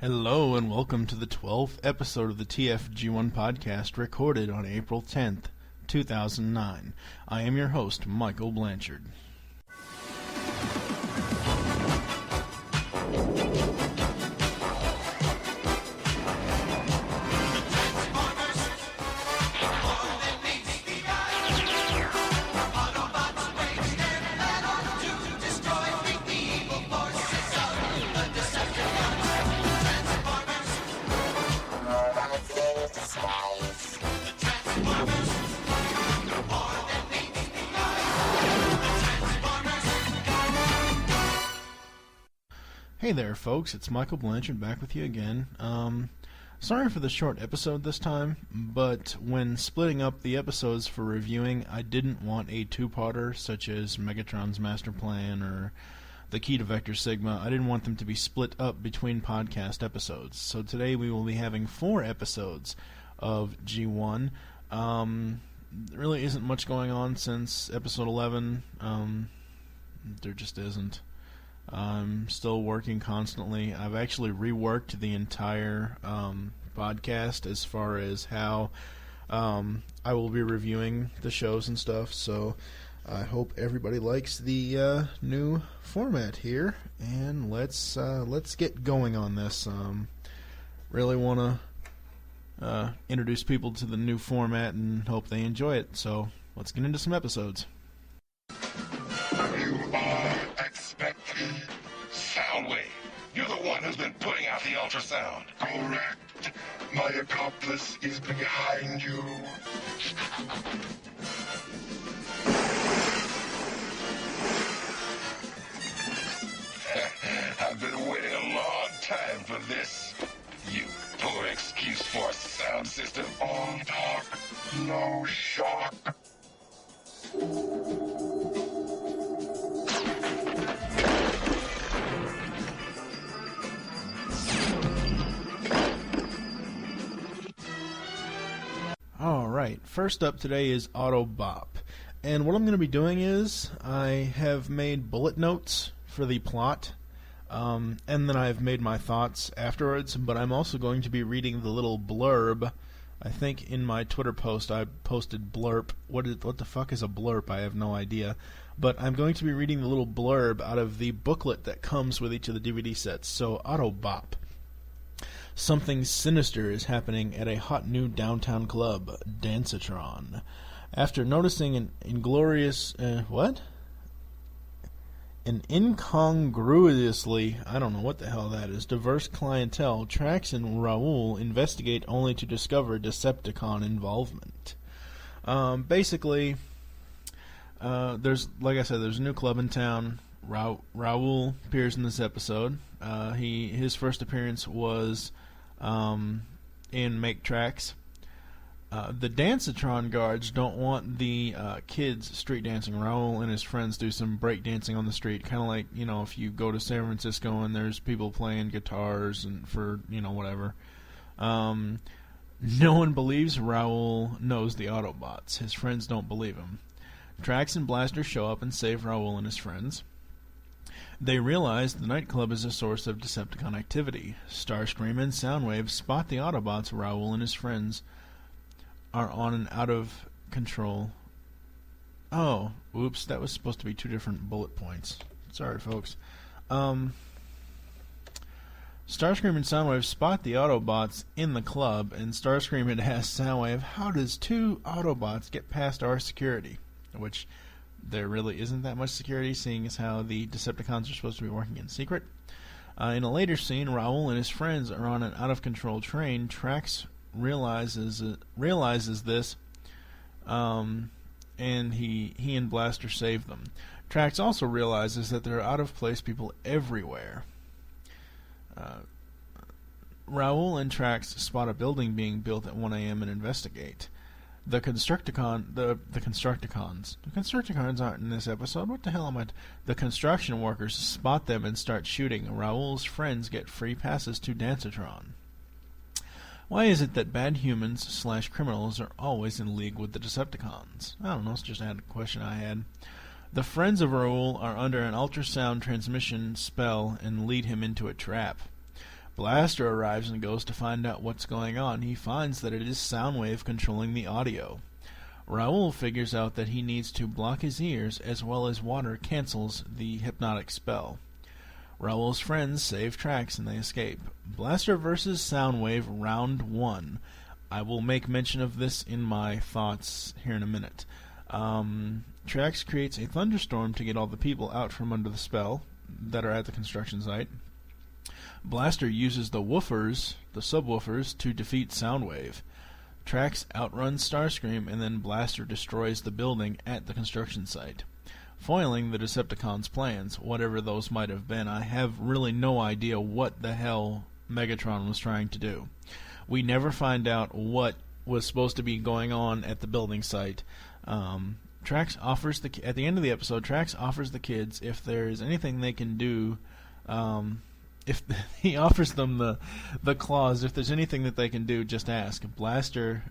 Hello and welcome to the 12th episode of the TFG1 podcast, recorded on April 10th, 2009. I am your host, Michael Blanchard. Hey there, folks. It's Michael Blanchard back with you again. Sorry for the short episode this time, but when splitting up the episodes for reviewing, I didn't want a two-parter such as Megatron's Master Plan or the Key to Vector Sigma. I didn't want them to be split up between podcast episodes. So today we will be having 4 episodes of G1. There really isn't much going on since episode 11. There just isn't. I'm still working constantly. I've actually reworked the entire podcast as far as how I will be reviewing the shows and stuff, so I hope everybody likes the new format here, and let's get going on this. Really want to introduce people to the new format and hope they enjoy it, so let's get into some episodes. You are expecting Soundwave. You're the one who's been putting out the ultrasound. Correct. My accomplice is behind you. I've been waiting a long time for this. You poor excuse for a sound system. All talk, no shock. Alright, first up today is Autobop. And what I'm going to be doing is, I have made bullet notes for the plot, and then I've made my thoughts afterwards, but I'm also going to be reading the little blurb. I think in my Twitter post I posted blurb. What the fuck is a blurb? I have no idea. But I'm going to be reading the little blurb out of the booklet that comes with each of the DVD sets. So, Autobop. Something sinister is happening at a hot new downtown club, Dancetron. After noticing an incongruously, I don't know what the hell that is, diverse clientele, Trax and Raul investigate only to discover Decepticon involvement. Basically, there's a new club in town. Raul appears in this episode. His first appearance was in Make Tracks. The Dancetron guards don't want the kids street dancing. Raul and his friends do some break dancing on the street, kind of like, if you go to San Francisco and there's people playing guitars and for, whatever. No one believes Raul knows the Autobots. His friends don't believe him. Trax and Blaster show up and save Raul and his friends. They realize the nightclub is a source of Decepticon activity. Starscream and Soundwave spot the Autobots. Raul and his friends are on an out-of-control... Oh, oops, that was supposed to be 2 different bullet points. Sorry, folks. Starscream and Soundwave spot the Autobots in the club, and Starscream had asked Soundwave, how does 2 Autobots get past our security? Which... there really isn't that much security, seeing as how the Decepticons are supposed to be working in secret. In a later scene, Raul and his friends are on an out-of-control train. Trax realizes this, and he and Blaster save them. Trax also realizes that there are out-of-place people everywhere. Raul and Trax spot a building being built at 1 a.m. and investigate. The Constructicons. The Constructicons aren't in this episode. What the hell am I... The construction workers spot them and start shooting. Raul's friends get free passes to Dancetron. Why is it that bad humans / criminals are always in league with the Decepticons? I don't know, it's just a question I had. The friends of Raul are under an ultrasound transmission spell and lead him into a trap. Blaster arrives and goes to find out what's going on. He finds that it is Soundwave controlling the audio. Raoul figures out that he needs to block his ears, as well as water cancels the hypnotic spell. Raoul's friends save Trax and they escape. Blaster vs. Soundwave Round 1. I will make mention of this in my thoughts here in a minute. Trax creates a thunderstorm to get all the people out from under the spell that are at the construction site. Blaster uses the woofers, the subwoofers, to defeat Soundwave. Trax outruns Starscream, and then Blaster destroys the building at the construction site, foiling the Decepticons' plans, whatever those might have been. I have really no idea what the hell Megatron was trying to do. We never find out what was supposed to be going on at the building site. Trax offers at the end of the episode, Trax offers the kids if there is anything they can do. If he offers them the clause, if there's anything that they can do, just ask. Blaster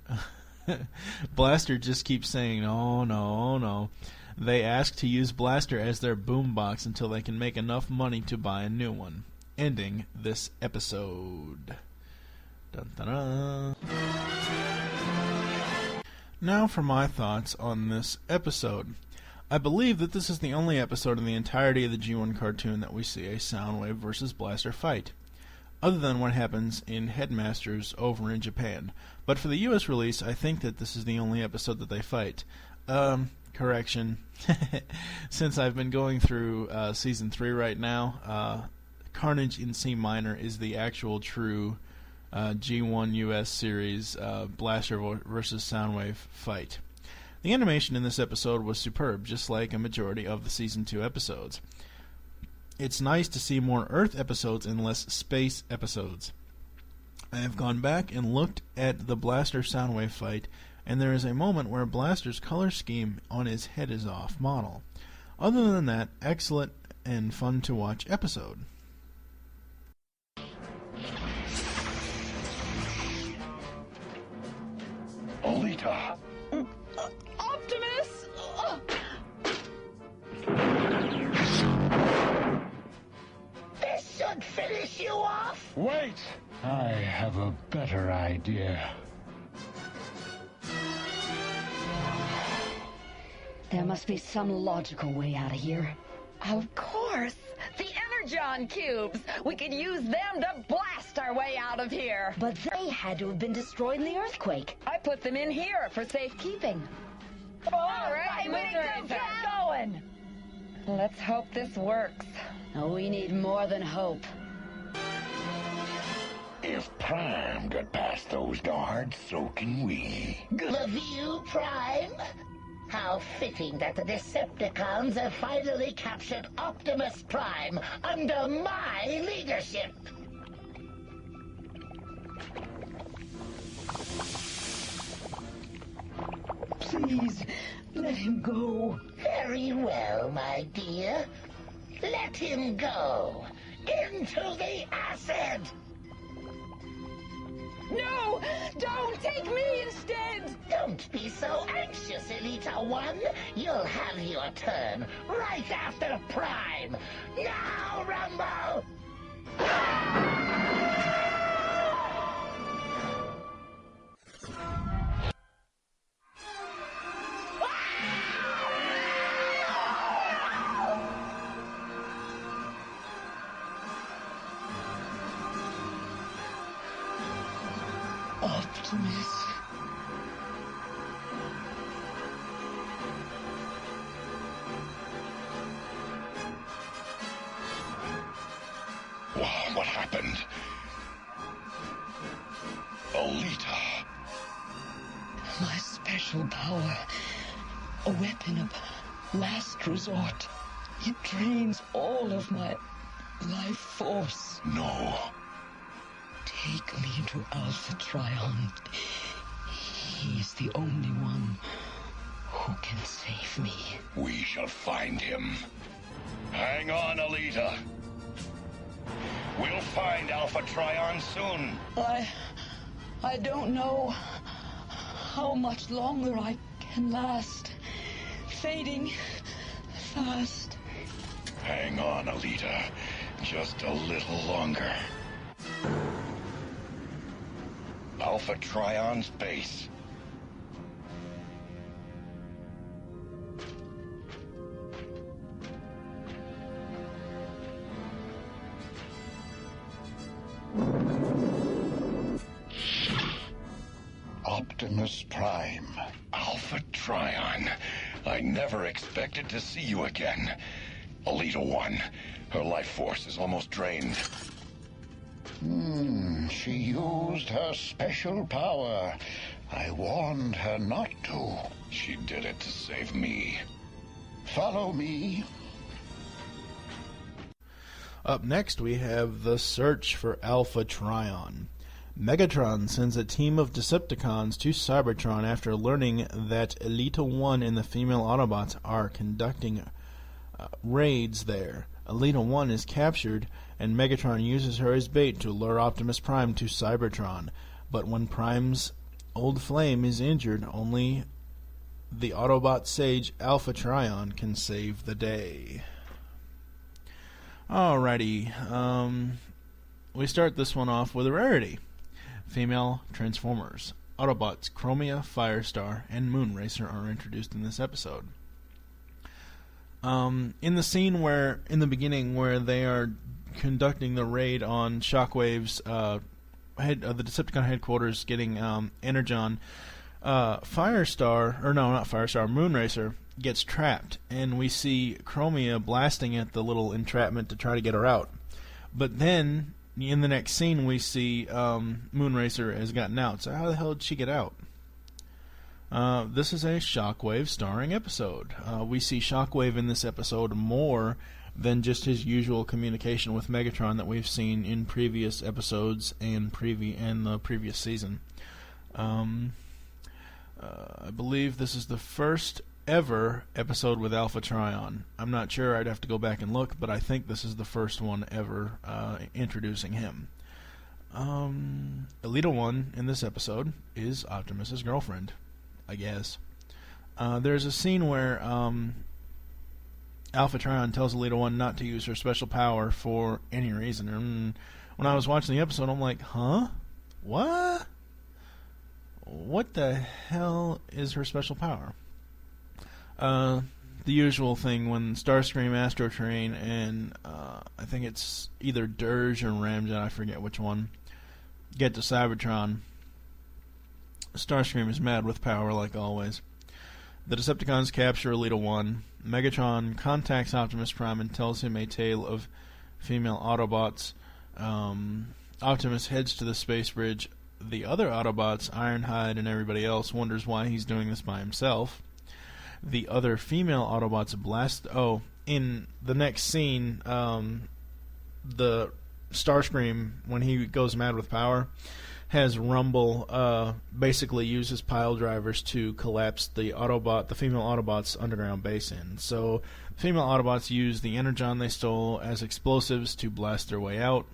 just keeps saying no, no, no. They ask to use Blaster as their boombox until they can make enough money to buy a new one. Ending this episode. Dun, dun, dun. Now for my thoughts on this episode. I believe that this is the only episode in the entirety of the G1 cartoon that we see a Soundwave versus Blaster fight, other than what happens in Headmasters over in Japan. But for the US release, I think that this is the only episode that they fight. Correction. Since I've been going through Season 3 right now, Carnage in C minor is the actual true G1 US series Blaster versus Soundwave fight. The animation in this episode was superb, just like a majority of the Season 2 episodes. It's nice to see more Earth episodes and less space episodes. I have gone back and looked at the Blaster Soundwave fight, and there is a moment where Blaster's color scheme on his head is off model. Other than that, excellent and fun to watch episode. Olita! Optimus! This should finish you off! Wait! I have a better idea. There must be some logical way out of here. Of course! The Energon cubes! We could use them to blast our way out of here! But they had to have been destroyed in the earthquake. I put them in here for safekeeping. All right, get going! Let's hope this works. Oh, we need more than hope. If Prime got past those guards, so can we. Review, Prime? How fitting that the Decepticons have finally captured Optimus Prime under my leadership. Please, let him go. Very well, my dear. Let him go. Into the acid! No! Don't take me instead! Don't be so anxious, Elita One. You'll have your turn right after Prime. Now, Rumble! Optimus. What happened? Olita. My special power. A weapon of last resort. It drains all of my life force. No. Take me to Alpha Trion. He is the only one who can save me. We shall find him. Hang on, Alita. We'll find Alpha Trion soon. I don't know how much longer I can last. Fading fast. Hang on, Alita. Just a little longer. Alpha Trion's base. Optimus Prime. Alpha Trion. I never expected to see you again. Elita 1. Her life force is almost drained. She used her special power. I warned her not to. She did it to save me. Follow me. Up next, we have the Search for Alpha Trion. Megatron sends a team of Decepticons to Cybertron after learning that Elita 1 and the female Autobots are conducting raids there. Elita 1 is captured, and Megatron uses her as bait to lure Optimus Prime to Cybertron. But when Prime's old flame is injured, only the Autobot sage Alpha Trion can save the day. Alrighty, we start this one off with a rarity. Female Transformers. Autobots Chromia, Firestar, and Moonracer are introduced in this episode. In the scene in the beginning where they are conducting the raid on Shockwave's the Decepticon headquarters, getting Energon, Moonracer gets trapped, and we see Chromia blasting at the little entrapment to try to get her out. But then, in the next scene, we see Moonracer has gotten out. So how the hell did she get out? This is a Shockwave starring episode. We see Shockwave in this episode more than just his usual communication with Megatron that we've seen in previous episodes and the previous season. I believe this is the first ever episode with Alpha Trion. I'm not sure, I'd have to go back and look, but I think this is the first one ever introducing him. Elita 1 in this episode is Optimus's girlfriend, I guess. There's a scene where Alpha Trion tells Elita 1 not to use her special power for any reason. And when I was watching the episode, I'm like, huh? What? What the hell is her special power? The usual thing when Starscream, Astrotrain, and I think it's either Dirge or Ramjet, I forget which one, get to Cybertron. Starscream is mad with power like always. The Decepticons capture Elita 1. Megatron contacts Optimus Prime and tells him a tale of female Autobots. Optimus heads to the space bridge. The other Autobots, Ironhide and everybody else, wonders why he's doing this by himself. The other female Autobots blast... Oh, in the next scene, the Starscream, when he goes mad with power, has Rumble basically use his pile drivers to collapse the female Autobots' underground base in. So, the female Autobots use the Energon they stole as explosives to blast their way out.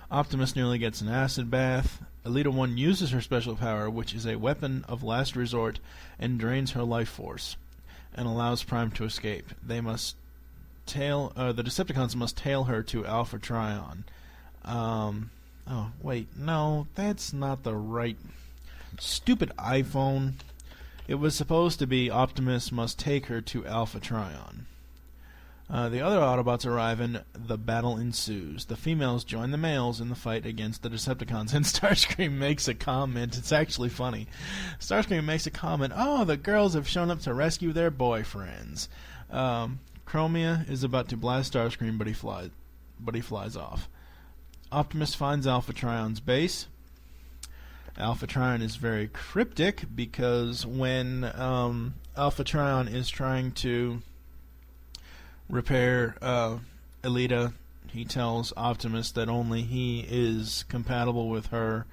Optimus nearly gets an acid bath. Elita 1 uses her special power, which is a weapon of last resort, and drains her life force, and allows Prime to escape. The Decepticons must tail her to Alpha Trion. Oh, wait, no, that's not the right... Stupid iPhone. It was supposed to be Optimus must take her to Alpha Trion. The other Autobots arrive and the battle ensues. The females join the males in the fight against the Decepticons, and Starscream makes a comment. It's actually funny. Starscream makes a comment, "Oh, the girls have shown up to rescue their boyfriends." Chromia is about to blast Starscream, but he flies off. Optimus finds Alpha Trion's base. Alpha Trion is very cryptic because when Alpha Trion is trying to repair Elita, he tells Optimus that only he is compatible with her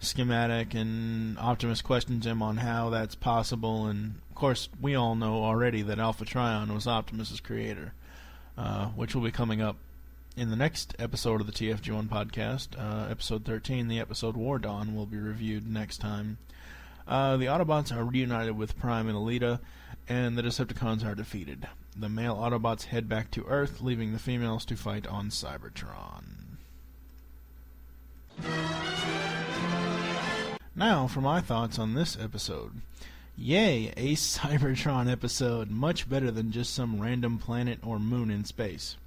schematic, and Optimus questions him on how that's possible, and of course we all know already that Alpha Trion was Optimus's creator, which will be coming up in the next episode of the TFG1 podcast. Episode 13, the episode War Dawn, will be reviewed next time. The Autobots are reunited with Prime and Elita, and the Decepticons are defeated. The male Autobots head back to Earth, leaving the females to fight on Cybertron. Now for my thoughts on this episode. Yay, a Cybertron episode, much better than just some random planet or moon in space.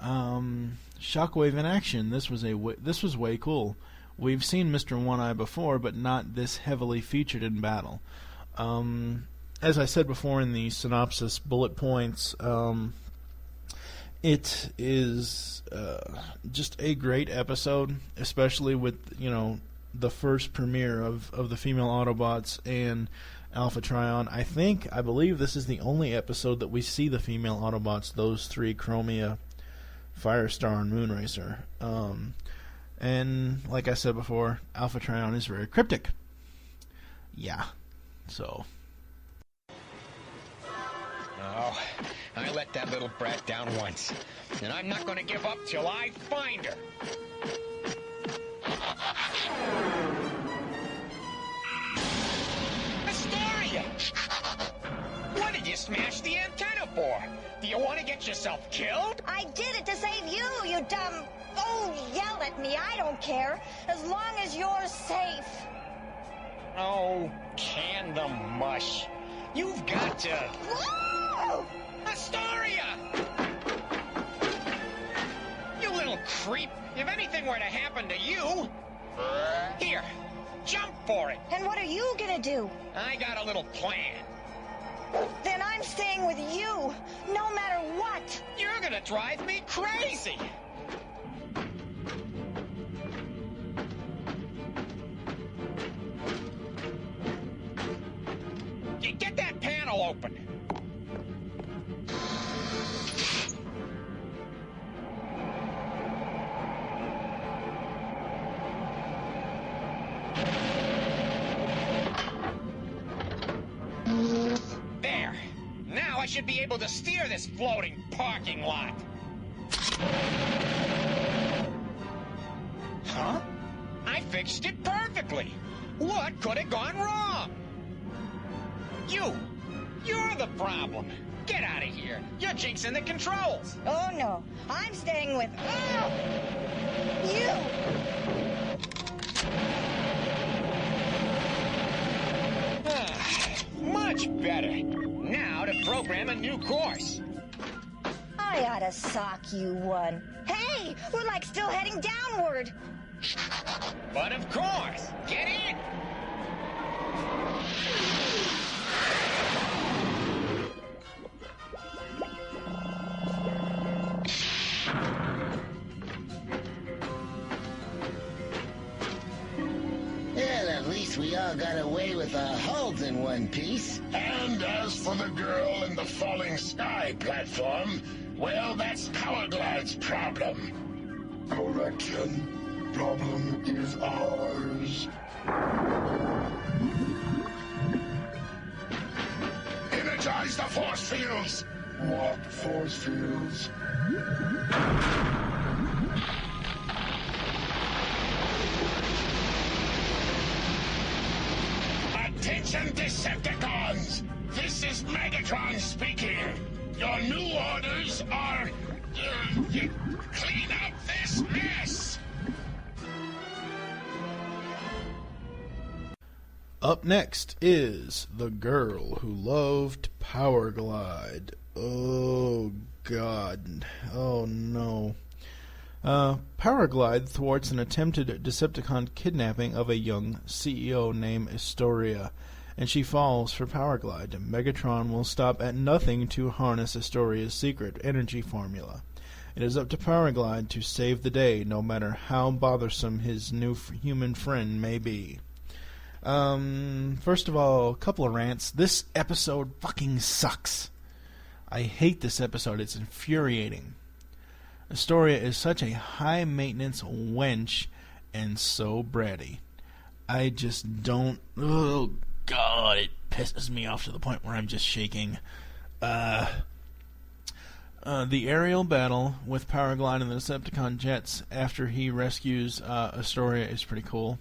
Shockwave in action, this was way cool. We've seen Mr. One-Eye before, but not this heavily featured in battle. As I said before in the synopsis bullet points, it is just a great episode, especially with, the first premiere of the female Autobots and Alpha Trion. I believe this is the only episode that we see the female Autobots, those three, Chromia, Firestar, and Moonracer. And like I said before, Alpha Trion is very cryptic. Yeah, so... Oh, I let that little brat down once, and I'm not going to give up till I find her. Astoria! What did you smash the antenna for? Do you want to get yourself killed? I did it to save you, you dumb... Oh, yell at me, I don't care. As long as you're safe. Oh, can the mush. You've got to... Whoa! Astoria! You little creep. If anything were to happen to you... Here, jump for it. And what are you gonna do? I got a little plan. Then I'm staying with you, no matter what. You're gonna drive me crazy. Get that panel open. There. Now I should be able to steer this floating parking lot. Huh? I fixed it perfectly. What could have gone wrong? You're the problem. Get out of here. You're jinxing the controls. Oh, no. I'm staying with... you! Much better. Now to program a new course. I ought to sock you one. Hey, we're like still heading downward. But of course. Get in. Well, at least we all got away with our hulls in one piece. And as for the girl in the falling sky platform, well, that's Powerglide's problem. Correction. Problem is ours. Energize the force fields! What force fields? Attention, Decepticons! This is Megatron speaking. Your new orders are... clean up this mess! Up next is The Girl Who Loved Powerglide. Oh, God. Oh, no. Powerglide thwarts an attempted Decepticon kidnapping of a young CEO named Astoria, and she falls for Powerglide. Megatron will stop at nothing to harness Astoria's secret energy formula. It is up to Powerglide to save the day, no matter how bothersome his new human friend may be. First of all, a couple of rants. This episode fucking sucks. I hate this episode. It's infuriating. Astoria is such a high-maintenance wench and so bratty. I just don't... Oh, God, it pisses me off to the point where I'm just shaking. The aerial battle with Powerglide and the Decepticon jets after he rescues Astoria is pretty cool.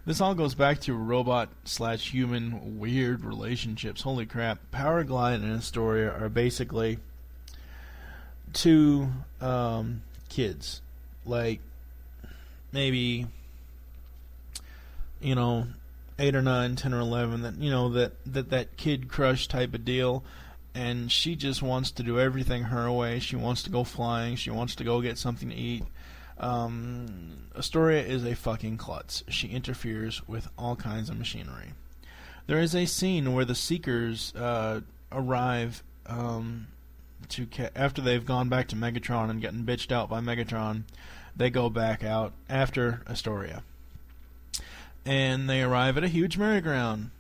This all goes back to robot/human weird relationships. Holy crap. Powerglide and Astoria are basically two kids. Like, maybe, 8 or 9, 10 or 11, that kid crush type of deal, and she just wants to do everything her way. She wants to go flying. She wants to go get something to eat. Astoria is a fucking klutz. She interferes with all kinds of machinery. There is a scene where the Seekers arrive after they've gone back to Megatron and gotten bitched out by Megatron. They go back out after Astoria. And they arrive at a huge merry-go-round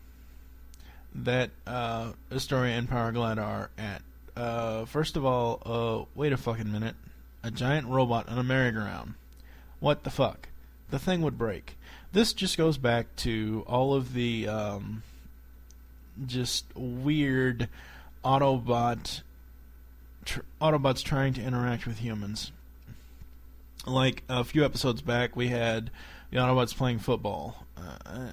that Astoria and Powerglide are at. First of all, wait a fucking minute. A giant robot on a merry-go-round. What the fuck? The thing would break. This just goes back to all of the just weird Autobots trying to interact with humans. Like a few episodes back, we had the Autobots playing football.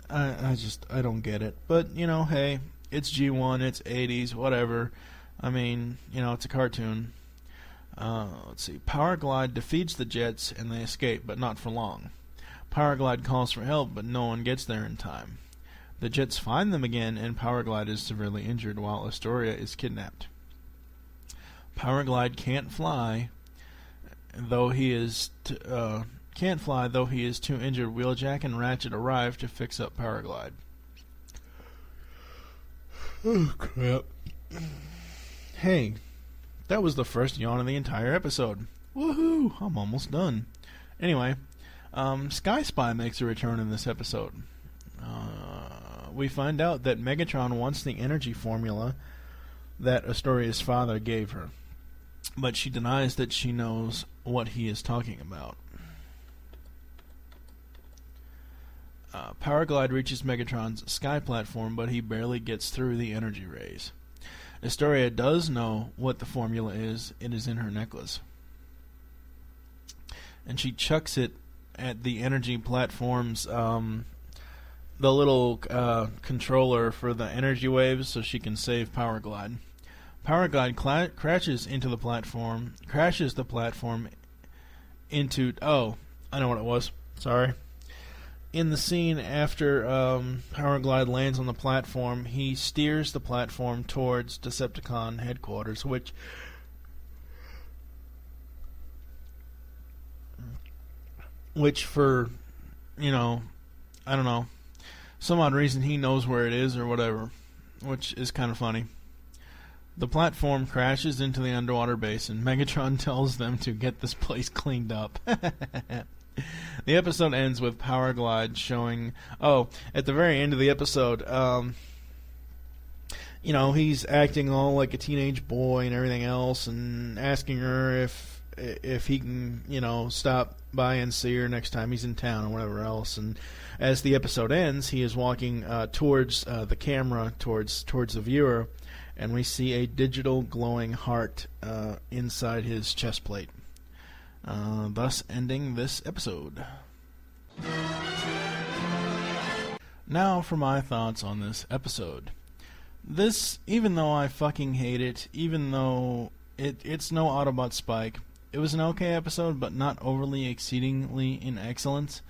I don't get it. But, hey, it's G1, it's 80s, whatever. I mean, it's a cartoon. Let's see. Powerglide defeats the Jets and they escape, but not for long. Powerglide calls for help, but no one gets there in time. The Jets find them again, and Powerglide is severely injured while Astoria is kidnapped. Powerglide can't fly, though he is too injured. Wheeljack and Ratchet arrive to fix up Powerglide. Oh crap! Hey, that was the first yawn of the entire episode. Woohoo! I'm almost done. Anyway, Sky Spy makes a return in this episode. We find out that Megatron wants the energy formula that Astoria's father gave her, but she denies that she knows what he is talking about. Powerglide reaches Megatron's sky platform, but he barely gets through the energy rays. Astoria does know what the formula is. It is in her necklace. And she chucks it at the energy platform's the little controller for the energy waves so she can save Powerglide. Powerglide crashes the platform into... Oh, I know what it was. Sorry. In the scene after Powerglide lands on the platform, he steers the platform towards Decepticon headquarters, which for, I don't know, some odd reason he knows where it is or whatever, which is kind of funny. The platform crashes into the underwater basin. Megatron tells them to get this place cleaned up. The episode ends with Powerglide showing... Oh, at the very end of the episode, he's acting all like a teenage boy and everything else, and asking her if he can, stop by and see her next time he's in town or whatever else. And as the episode ends, he is walking towards the camera, towards the viewer, and we see a digital glowing heart inside his chest plate. Thus ending this episode. Now for my thoughts on this episode. This, even though I fucking hate it, even though it's no Autobot Spike, it was an okay episode, but not overly exceedingly in excellence,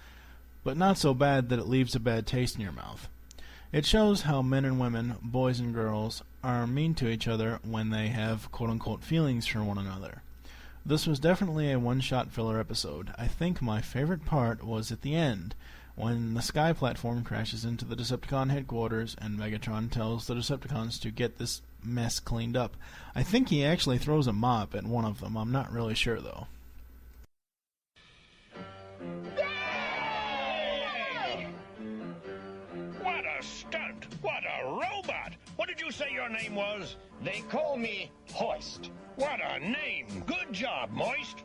but not so bad that it leaves a bad taste in your mouth. It shows how men and women, boys and girls, are mean to each other when they have quote-unquote feelings for one another. This was definitely a one-shot filler episode. I think my favorite part was at the end, when the sky platform crashes into the Decepticon headquarters and Megatron tells the Decepticons to get this mess cleaned up. I think he actually throws a mop at one of them. I'm not really sure, though. Yay! What a stunt! What a robot! What did you say your name was? They call me Hoist. What a name! Good job, Moist.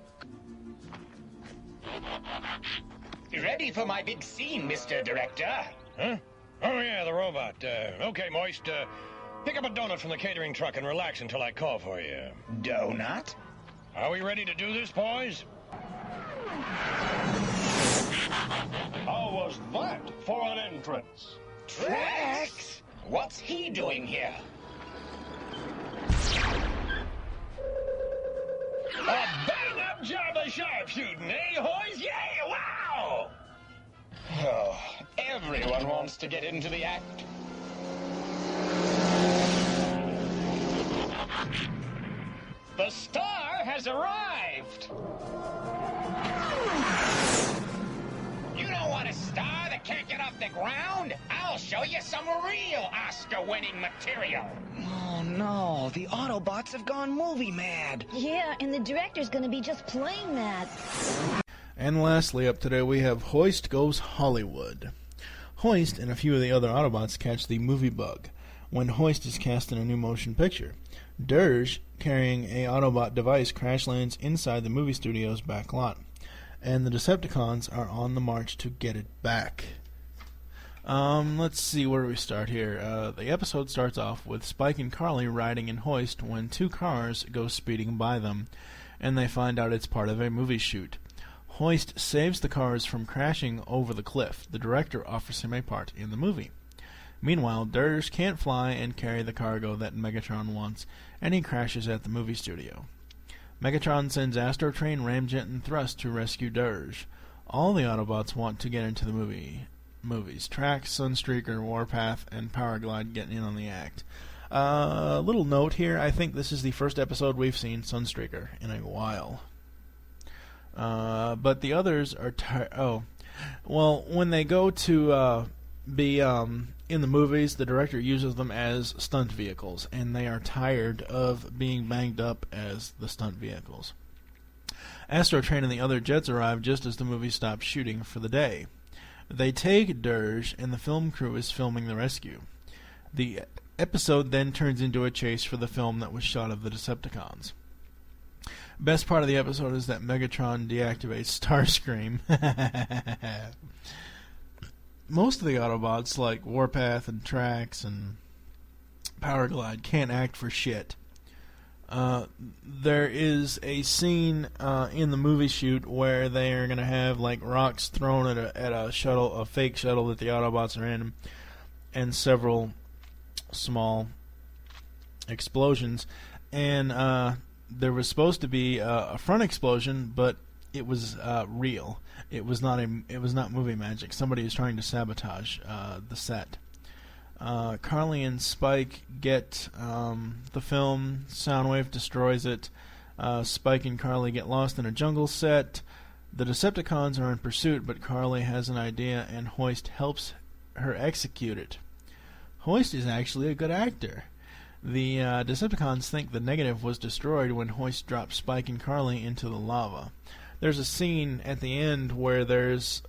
Ready for my big scene, Mr. Director? Huh? Oh, yeah, the robot. Okay, Moist. Pick up a donut from the catering truck and relax until I call for you. Donut? Are we ready to do this, boys? How was that for an entrance? Drax? What's he doing here? A bang, Good job of sharpshooting, eh, Hoist? Yeah, wow! Oh, everyone wants to get into the act. The star has arrived! You don't want a star that can't get off the ground? I'll show you some real Oscar-winning material. Oh no, the Autobots have gone movie mad. Yeah, and the director's gonna be just plain mad. And lastly, up today we have Hoist Goes Hollywood. Hoist and a few of the other Autobots catch the movie bug when Hoist is cast in a new motion picture. Dirge, carrying a Autobot device, crash lands inside the movie studio's back lot, and the Decepticons are on the march to get it back. Let's see, where do we start here? The episode starts off with Spike and Carly riding in Hoist when two cars go speeding by them, and they find out it's part of a movie shoot. Hoist saves the cars from crashing over the cliff. The director offers him a part in the movie. Meanwhile, Dirge can't fly and carry the cargo that Megatron wants, and he crashes at the movie studio. Megatron sends Astro Train, Ramjet, and Thrust to rescue Dirge. All the Autobots want to get into the movies. Trax, Sunstreaker, Warpath, and Powerglide getting in on the act. Little note here, I think this is the first episode we've seen Sunstreaker in a while. But the others are when they go to be in the movies, the director uses them as stunt vehicles, and they are tired of being banged up as the stunt vehicles. Astro Train and the other jets arrive just as the movie stops shooting for the day. They take Dirge, and the film crew is filming the rescue. The episode then turns into a chase for the film that was shot of the Decepticons. Best part of the episode is that Megatron deactivates Starscream. Most of the Autobots, like Warpath and Trax and Powerglide, can't act for shit. There is a scene in the movie shoot where they are going to have like rocks thrown at a shuttle, a fake shuttle that the Autobots are in, and several small explosions. And there was supposed to be a front explosion, but it was real. It was not movie magic. Somebody is trying to sabotage the set. Carly and Spike get the film. Soundwave destroys it. Spike and Carly get lost in a jungle set. The Decepticons are in pursuit, but Carly has an idea, and Hoist helps her execute it. Hoist is actually a good actor. The Decepticons think the negative was destroyed when Hoist drops Spike and Carly into the lava. There's a scene at the end where there's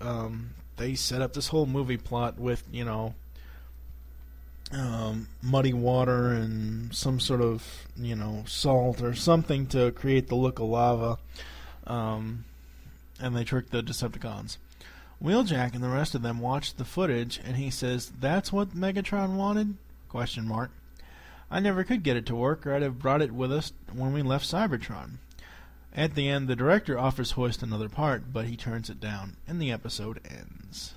they set up this whole movie plot with, muddy water and some sort of, salt or something to create the look of lava, and they trick the Decepticons. Wheeljack and the rest of them watch the footage, and he says, "That's what Megatron wanted?" ? I never could get it to work, or I'd have brought it with us when we left Cybertron. At the end, the director offers Hoist another part, but he turns it down, and the episode ends.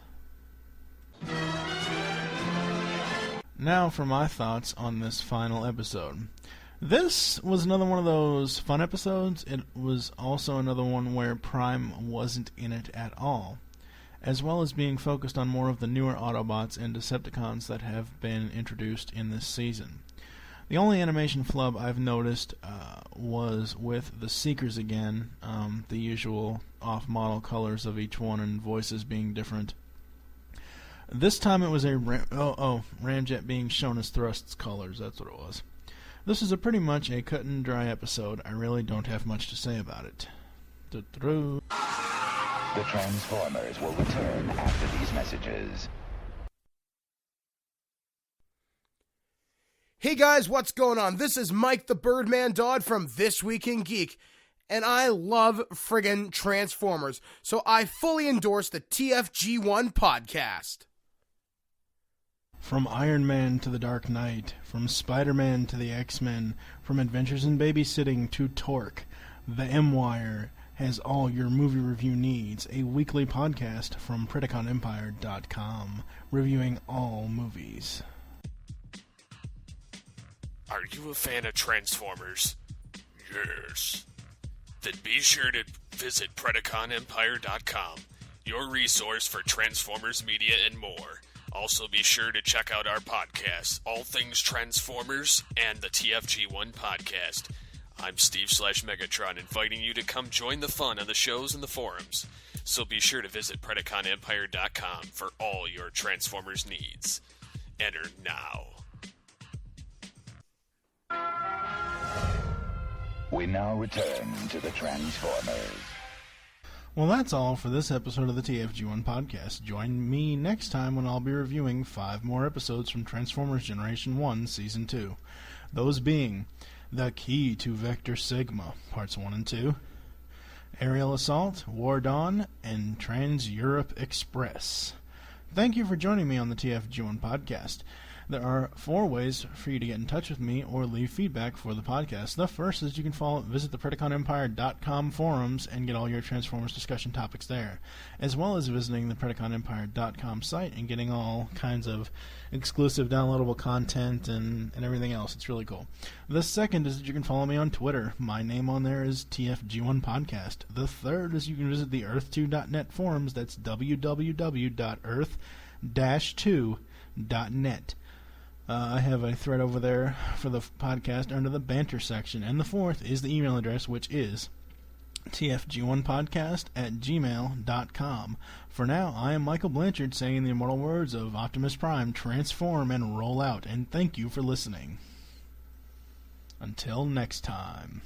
Now for my thoughts on this final episode. This was another one of those fun episodes. It was also another one where Prime wasn't in it at all, as well as being focused on more of the newer Autobots and Decepticons that have been introduced in this season. The only animation flub I've noticed was with the Seekers again, the usual off-model colors of each one and voices being different. This time it was a Ramjet being shown as Thrust's colors, that's what it was. This is pretty much a cut-and-dry episode. I really don't have much to say about it. The Transformers will return after these messages. Hey guys, what's going on? This is Mike the Birdman Dodd from This Week in Geek, and I love friggin' Transformers, so I fully endorse the TFG1 podcast. From Iron Man to the Dark Knight, from Spider-Man to the X-Men, from Adventures in Babysitting to Torque, the M-Wire has all your movie review needs. A weekly podcast from PrediconEmpire.com, reviewing all movies. Are you a fan of Transformers? Yes. then be sure to visit PredaconEmpire.com, your resource for Transformers media and more. Also be sure to check out our podcasts, All Things Transformers and the TFG1 podcast. I'm Steve/Megatron, inviting you to come join the fun on the shows and the forums. So be sure to visit PredaconEmpire.com for all your Transformers needs. Enter now. We now return to the Transformers. Well, that's all for this episode of the TFG1 podcast. Join me next time when I'll be reviewing 5 more episodes from Transformers Generation 1 Season 2. Those being The Key to Vector Sigma, Parts 1 and 2, Aerial Assault, War Dawn, and Trans-Europe Express. Thank you for joining me on the TFG1 podcast. There are 4 ways for you to get in touch with me or leave feedback for the podcast. The first is you can visit the PredaconEmpire.com forums and get all your Transformers discussion topics there, as well as visiting the PredaconEmpire.com site and getting all kinds of exclusive downloadable content and everything else. It's really cool. The second is that you can follow me on Twitter. My name on there is TFG1 Podcast. The third is you can visit the Earth2.net forums. That's www.earth-2.net. I have a thread over there for the podcast under the banter section. And the fourth is the email address, which is tfg1podcast@gmail.com. For now, I am Michael Blanchard saying the immortal words of Optimus Prime, transform and roll out. And thank you for listening. Until next time.